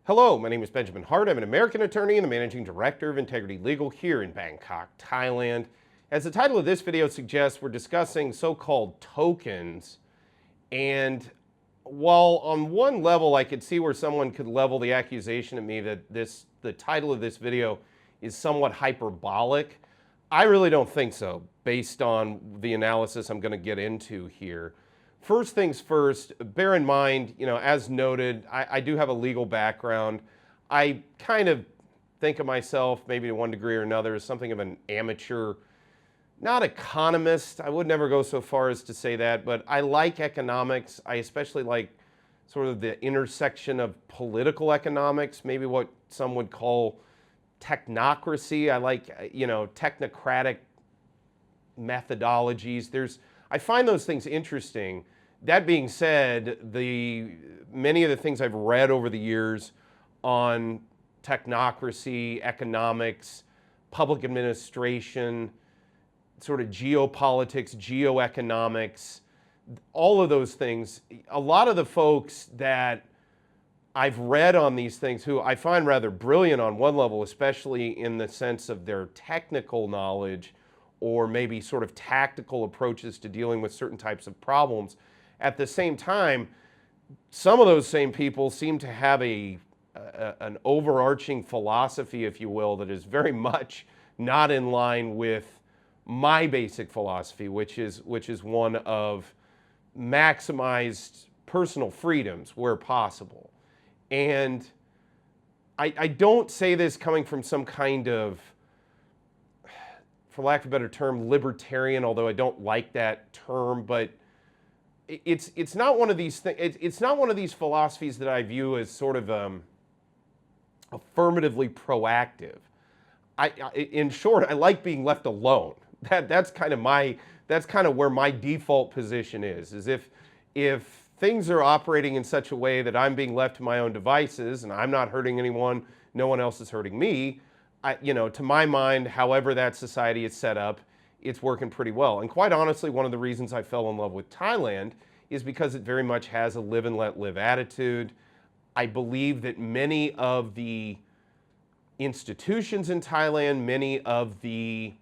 Hello, my name is Benjamin Hart. I'm an American attorney and the managing director of Integrity Legal here in Bangkok, Thailand. As the title of this video suggests, we're discussing so-called tokens. And while on one level I could see where someone could level the accusation at me that the title of this video is somewhat hyperbolic, I really don't think so, based on the analysis I'm going to get into here. First things first, bear in mind, as noted, I do have a legal background. I kind of think of myself, maybe to one degree or another, as something of an amateur, not economist. I would never go so far as to say that, but I like economics. I especially like sort of the intersection of political economics, maybe what some would call technocracy. I like, technocratic methodologies. I find those things interesting. That being said, many of the things I've read over the years on technocracy, economics, public administration, sort of geopolitics, geoeconomics, all of those things, a lot of the folks that I've read on these things who I find rather brilliant on one level, especially in the sense of their technical knowledge or maybe sort of tactical approaches to dealing with certain types of problems. At the same time, some of those same people seem to have an overarching philosophy, if you will, that is very much not in line with my basic philosophy, which is one of maximized personal freedoms where possible. And I don't say this coming from some kind of, for lack of a better term, libertarian, although I don't like that term, but it's not one of these things. It's not one of these philosophies that I view as sort of affirmatively proactive. In short, I like being left alone. That's kind of where my default position is if things are operating in such a way that I'm being left to my own devices and I'm not hurting anyone, no one else is hurting me. To my mind, however that society is set up, it's working pretty well. And quite honestly, one of the reasons I fell in love with Thailand is because it very much has a live and let live attitude. I believe that many of the institutions in Thailand, many of the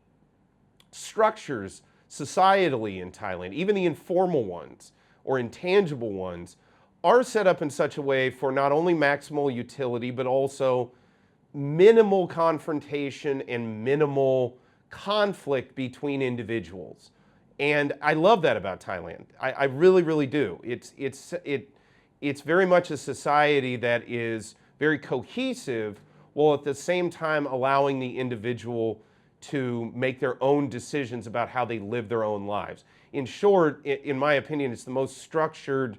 structures societally in Thailand, even the informal ones or intangible ones, are set up in such a way for not only maximal utility, but also minimal confrontation and minimal conflict between individuals. And I love that about Thailand. I really, really do. It's very much a society that is very cohesive, while at the same time allowing the individual to make their own decisions about how they live their own lives. In short, in my opinion, it's the most structured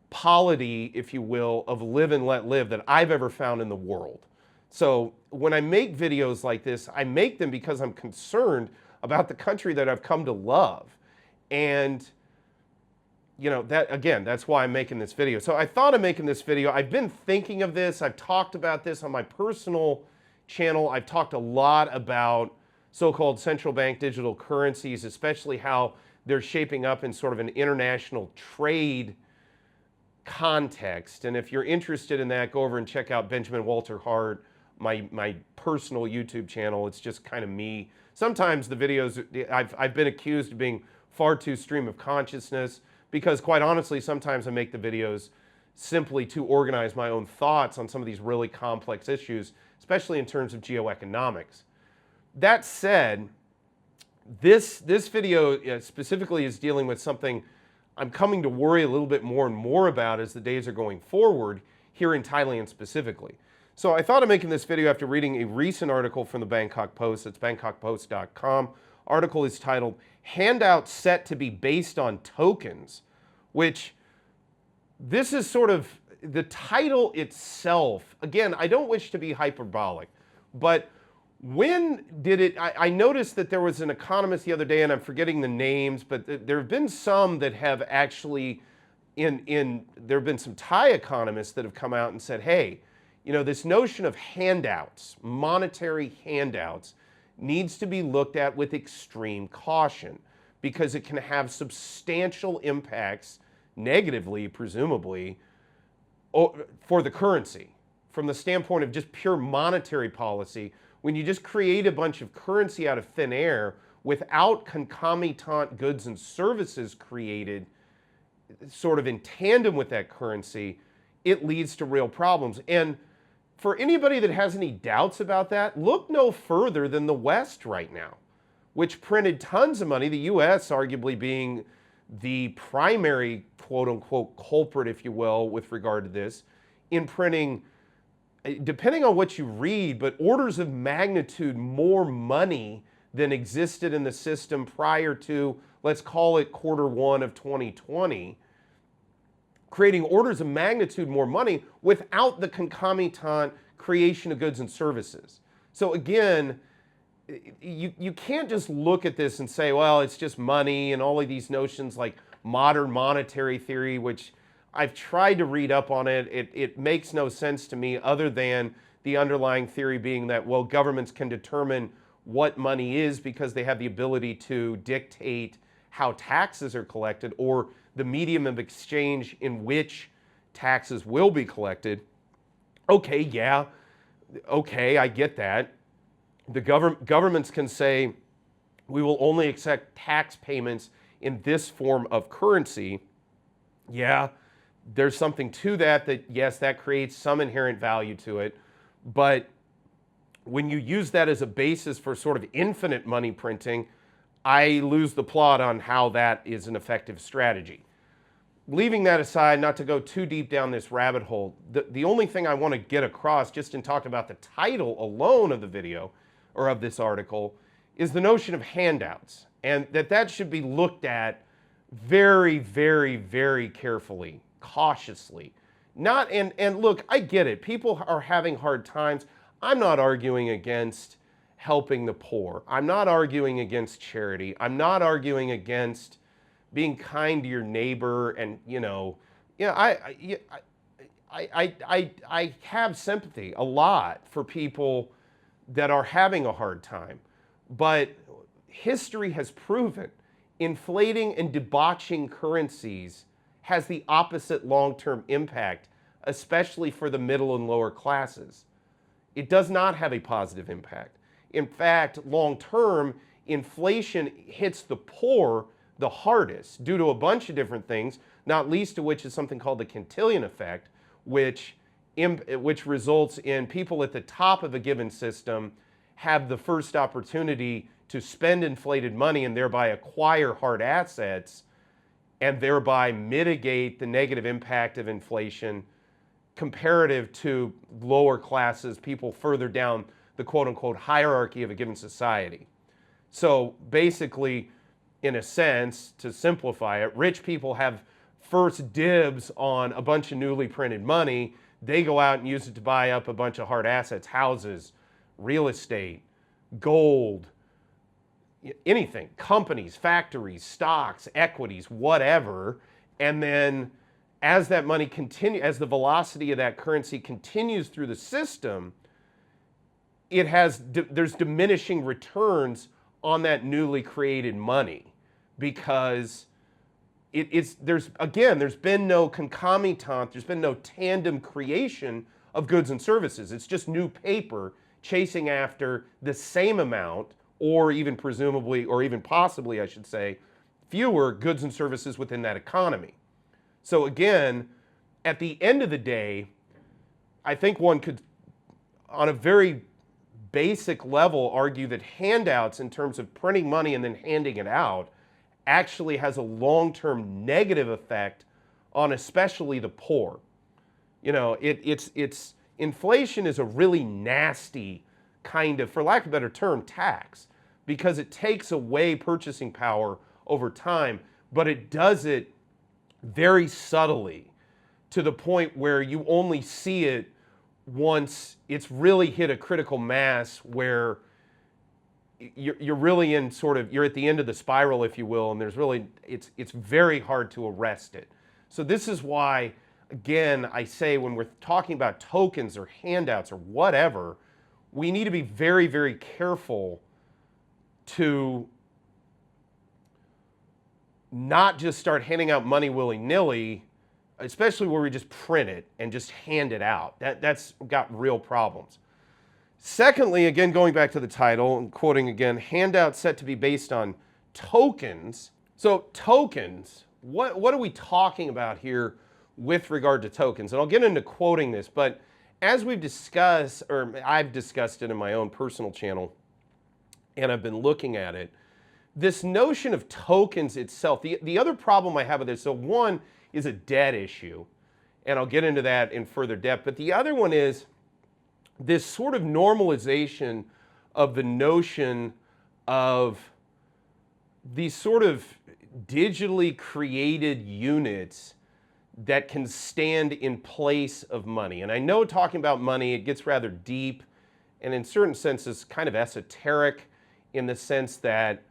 polity, if you will, of live and let live that I've ever found in the world. So when I make videos like this, I make them because I'm concerned about the country that I've come to love. And that's why I'm making this video. So I thought of making this video. I've been thinking of this. I've talked about this on my personal channel. I've talked a lot about so-called central bank digital currencies, especially how they're shaping up in sort of an international trade context. And if you're interested in that, go over and check out Benjamin Walter Hart, my personal YouTube channel. It's just kind of me. Sometimes the videos, I've been accused of being far too stream of consciousness because quite honestly, sometimes I make the videos simply to organize my own thoughts on some of these really complex issues, especially in terms of geoeconomics. That said, this video specifically is dealing with something I'm coming to worry a little bit more and more about as the days are going forward here in Thailand specifically. So I thought of making this video after reading a recent article from the Bangkok Post. It's bangkokpost.com. Article is titled, "Handouts Set to be Based on Tokens," which this is sort of the title itself. Again, I don't wish to be hyperbolic, but when did it, I noticed that there was an economist the other day, and I'm forgetting the names, but there have been some that have actually, there have been some Thai economists that have come out and said, hey, this notion of handouts, monetary handouts, needs to be looked at with extreme caution because it can have substantial impacts, negatively, presumably, for the currency. From the standpoint of just pure monetary policy, when you just create a bunch of currency out of thin air without concomitant goods and services created sort of in tandem with that currency, it leads to real problems. And for anybody that has any doubts about that, look no further than the West right now, which printed tons of money, the US arguably being the primary quote-unquote culprit, if you will, with regard to this, in printing, depending on what you read, but orders of magnitude more money than existed in the system prior to, let's call it Q1 of 2020, creating orders of magnitude more money without the concomitant creation of goods and services. So again, you can't just look at this and say, well, it's just money and all of these notions like modern monetary theory, which I've tried to read up on it. It makes no sense to me other than the underlying theory being that, well, governments can determine what money is because they have the ability to dictate how taxes are collected or the medium of exchange in which taxes will be collected. Okay, yeah, okay, I get that. The governments can say, we will only accept tax payments in this form of currency. Yeah, there's something to that, yes, that creates some inherent value to it. But when you use that as a basis for sort of infinite money printing, I lose the plot on how that is an effective strategy. Leaving that aside, not to go too deep down this rabbit hole, the only thing I want to get across, just in talking about the title alone of the video, or of this article, is the notion of handouts, and that should be looked at very, very, very carefully, cautiously. And look, I get it. People are having hard times. I'm not arguing against helping the poor. I'm not arguing against charity. I'm not arguing against being kind to your neighbor. And I have sympathy a lot for people that are having a hard time. But history has proven inflating and debauching currencies has the opposite long-term impact, especially for the middle and lower classes. It does not have a positive impact. In fact, long-term, inflation hits the poor the hardest due to a bunch of different things, not least of which is something called the Cantillon effect, which results in people at the top of a given system have the first opportunity to spend inflated money and thereby acquire hard assets and thereby mitigate the negative impact of inflation comparative to lower classes, people further down the quote-unquote hierarchy of a given society. So basically, in a sense, to simplify it, rich people have first dibs on a bunch of newly printed money. They go out and use it to buy up a bunch of hard assets, houses, real estate, gold, anything, companies, factories, stocks, equities, whatever. And then as that money as the velocity of that currency continues through the system, there's diminishing returns on that newly created money because there's been no concomitant, there's been no tandem creation of goods and services. It's just new paper chasing after the same amount, or even presumably, or even possibly, I should say, fewer goods and services within that economy. So again, at the end of the day, I think one could, on a very basic level, argue that handouts in terms of printing money and then handing it out actually has a long-term negative effect on especially the poor. Inflation is a really nasty kind of, for lack of a better term, tax, because it takes away purchasing power over time, but it does it very subtly to the point where you only see it once it's really hit a critical mass where you're really in you're at the end of the spiral, if you will, and it's very hard to arrest it. So this is why, again, I say when we're talking about tokens or handouts or whatever, we need to be very, very careful to not just start handing out money willy-nilly especially where we just print it and just hand it out. That's got real problems. Secondly, again, going back to the title and quoting again, handout set to be based on tokens. So tokens, what are we talking about here with regard to tokens? And I'll get into quoting this, but as we've discussed, or I've discussed it in my own personal channel, and I've been looking at it, this notion of tokens itself, the other problem I have with this, so one is a debt issue, and I'll get into that in further depth, but the other one is this sort of normalization of the notion of these sort of digitally created units that can stand in place of money. And I know talking about money, it gets rather deep and in certain senses kind of esoteric in the sense that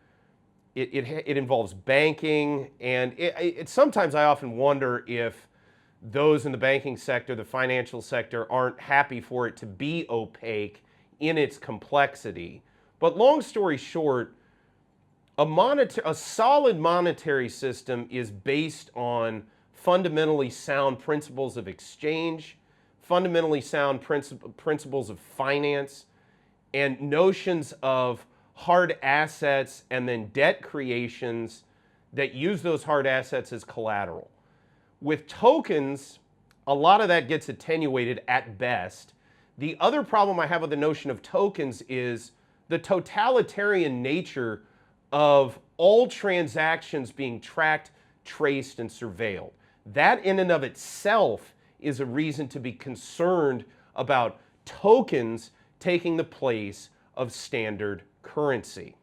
it involves banking, and sometimes I often wonder if those in the banking sector, the financial sector, aren't happy for it to be opaque in its complexity. But long story short, a solid monetary system is based on fundamentally sound principles of exchange, fundamentally sound principles of finance, and notions of hard assets and then debt creations that use those hard assets as collateral. With tokens, a lot of that gets attenuated at best. The other problem I have with the notion of tokens is the totalitarian nature of all transactions being tracked, traced, and surveilled. That in and of itself is a reason to be concerned about tokens taking the place of standard currency.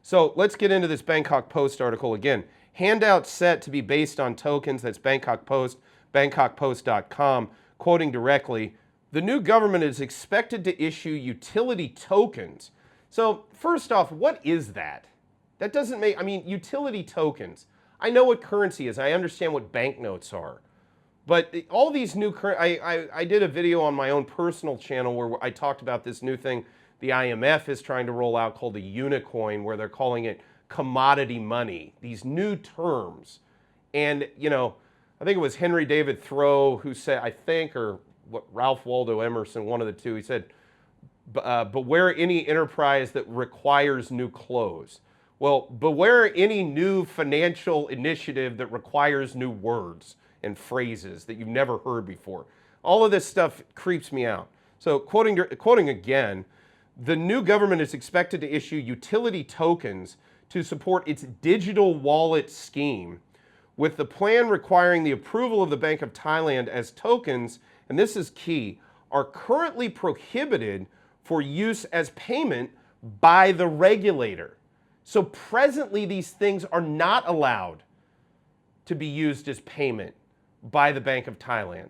So let's get into this Bangkok Post article again. Handout set to be based on tokens. That's Bangkok Post, bangkokpost.com. Quoting directly, the new government is expected to issue utility tokens. So first off, what is that? That doesn't make, utility tokens. I know what currency is. I understand what banknotes are. But all these new I did a video on my own personal channel where I talked about this new thing the IMF is trying to roll out called the Unicoin, where they're calling it commodity money, these new terms. And, I think it was Henry David Thoreau who said, or Ralph Waldo Emerson, one of the two, he said, beware any enterprise that requires new clothes. Well, beware any new financial initiative that requires new words and phrases that you've never heard before. All of this stuff creeps me out. So quoting again, the new government is expected to issue utility tokens to support its digital wallet scheme, with the plan requiring the approval of the Bank of Thailand, as tokens, and this is key, are currently prohibited for use as payment by the regulator. So presently these things are not allowed to be used as payment by the Bank of Thailand.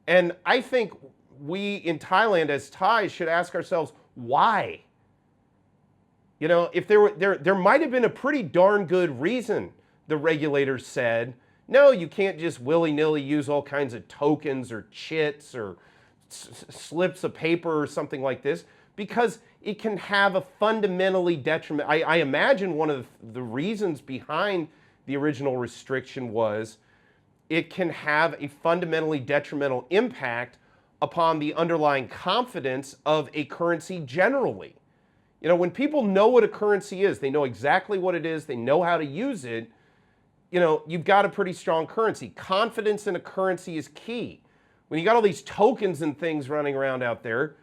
And I think we in Thailand as Thais should ask ourselves, why? If there might have been a pretty darn good reason the regulators said, no, you can't just willy-nilly use all kinds of tokens or chits or slips of paper or something like this, because it can have a fundamentally detriment. I imagine one of the reasons behind the original restriction was it can have a fundamentally detrimental impact upon the underlying confidence of a currency generally. When people know what a currency is, they know exactly what it is, they know how to use it, you've got a pretty strong currency. Confidence in a currency is key. When you got all these tokens and things running around out there,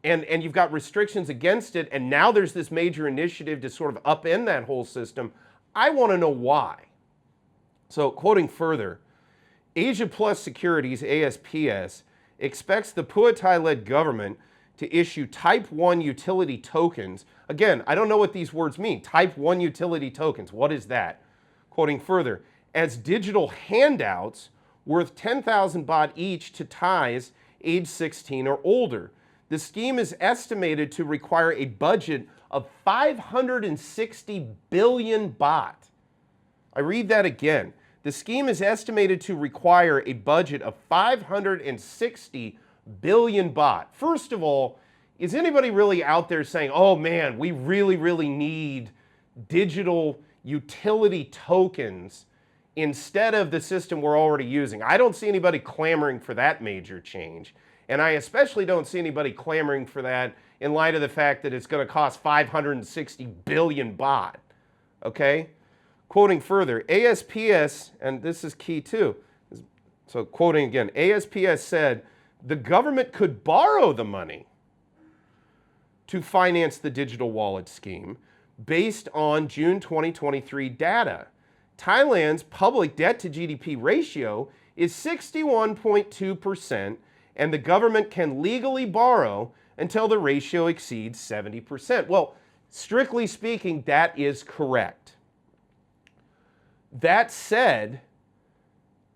and you've got restrictions against it, and now there's this major initiative to sort of upend that whole system, I want to know why. So quoting further, Asia Plus Securities, ASPS, expects the Pheu Thai-led government to issue Type 1 utility tokens. Again, I don't know what these words mean. Type 1 utility tokens, what is that? Quoting further, as digital handouts worth 10,000 baht each to Thais age 16 or older. The scheme is estimated to require a budget of 560 billion baht. I read that again. The scheme is estimated to require a budget of 560 billion baht. First of all, is anybody really out there saying, oh man, we really, really need digital utility tokens instead of the system we're already using. I don't see anybody clamoring for that major change. And I especially don't see anybody clamoring for that in light of the fact that it's going to cost 560 billion baht. Okay? Quoting further, ASPS, and this is key too. So quoting again, ASPS said the government could borrow the money to finance the digital wallet scheme based on June 2023 data. Thailand's public debt to GDP ratio is 61.2%, and the government can legally borrow until the ratio exceeds 70%. Well, strictly speaking, that is correct. That said,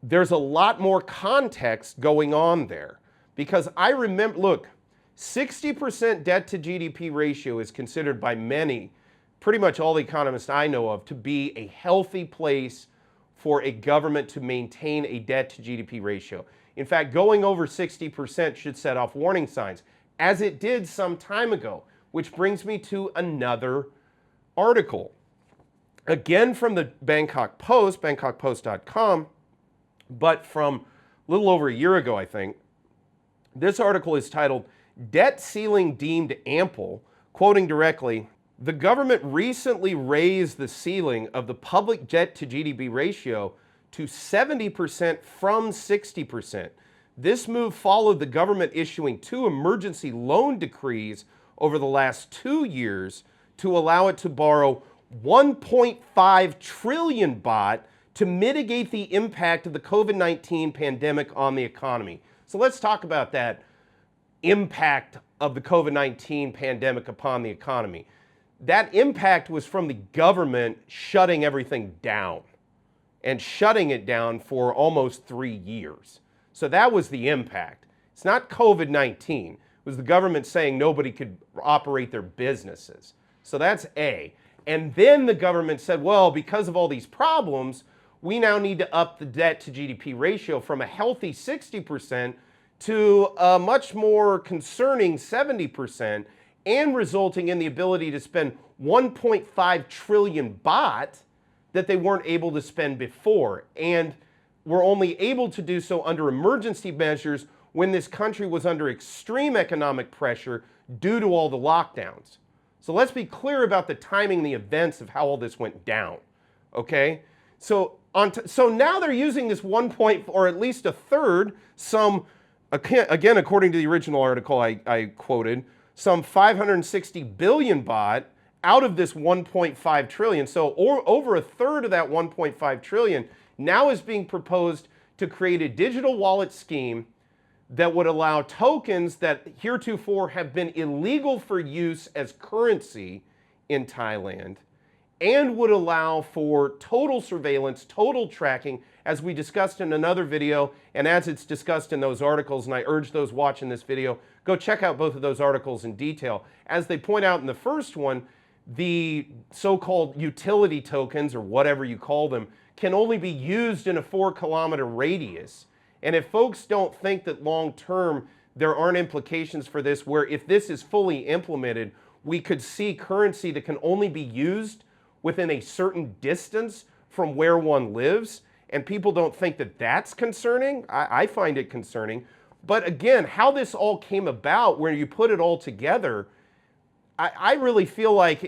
there's a lot more context going on there. Because I remember, look, 60% debt to GDP ratio is considered by many, pretty much all the economists I know of, to be a healthy place for a government to maintain a debt to GDP ratio. In fact, going over 60% should set off warning signs, as it did some time ago, which brings me to another article. Again from the Bangkok Post, bangkokpost.com, but from a little over a year ago, I think. This article is titled, Debt Ceiling Deemed Ample. Quoting directly, the government recently raised the ceiling of the public debt to GDP ratio to 70% from 60%. This move followed the government issuing 2 emergency loan decrees over the last 2 years to allow it to borrow 1.5 trillion baht to mitigate the impact of the COVID-19 pandemic on the economy. So let's talk about that impact of the COVID-19 pandemic upon the economy. That impact was from the government shutting everything down and shutting it down for almost 3 years. So that was the impact. It's not COVID-19. It was the government saying nobody could operate their businesses. So that's A. And then the government said, well, because of all these problems, we now need to up the debt to GDP ratio from a healthy 60% to a much more concerning 70%, and resulting in the ability to spend 1.5 trillion baht that they weren't able to spend before. And were only able to do so under emergency measures when this country was under extreme economic pressure due to all the lockdowns. So let's be clear about the timing, the events of how all this went down, okay? So now they're using this 1 point, or at least a third, again, according to the original article I quoted, some 560 billion baht out of this 1.5 trillion. So over a third of that 1.5 trillion now is being proposed to create a digital wallet scheme that would allow tokens that heretofore have been illegal for use as currency in Thailand, and would allow for total surveillance, total tracking, as we discussed in another video, and as it's discussed in those articles, and I urge those watching this video, go check out both of those articles in detail. As they point out in the first one, the so-called utility tokens, or whatever you call them, can only be used in a 4-kilometer radius. And if folks don't think that long-term there aren't implications for this, where if this is fully implemented, we could see currency that can only be used within a certain distance from where one lives, and people don't think that that's concerning, I find it concerning. But again, how this all came about, where you put it all together, I really feel like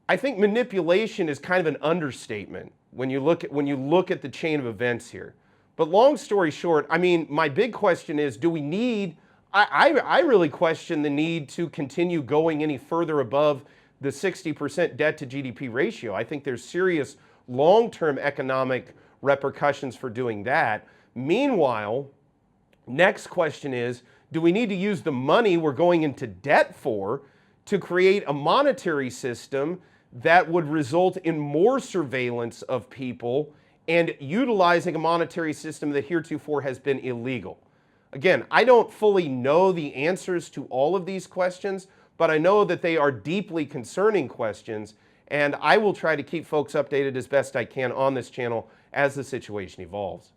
I think manipulation is kind of an understatement when you look at the chain of events here. But long story short, I mean, my big question is, do we need, I really question the need to continue going any further above the 60% debt to GDP ratio. I think there's serious long-term economic repercussions for doing that. Meanwhile, next question is, do we need to use the money we're going into debt for to create a monetary system that would result in more surveillance of people and utilizing a monetary system that heretofore has been illegal? Again, I don't fully know the answers to all of these questions, but I know that they are deeply concerning questions, and I will try to keep folks updated as best I can on this channel as the situation evolves.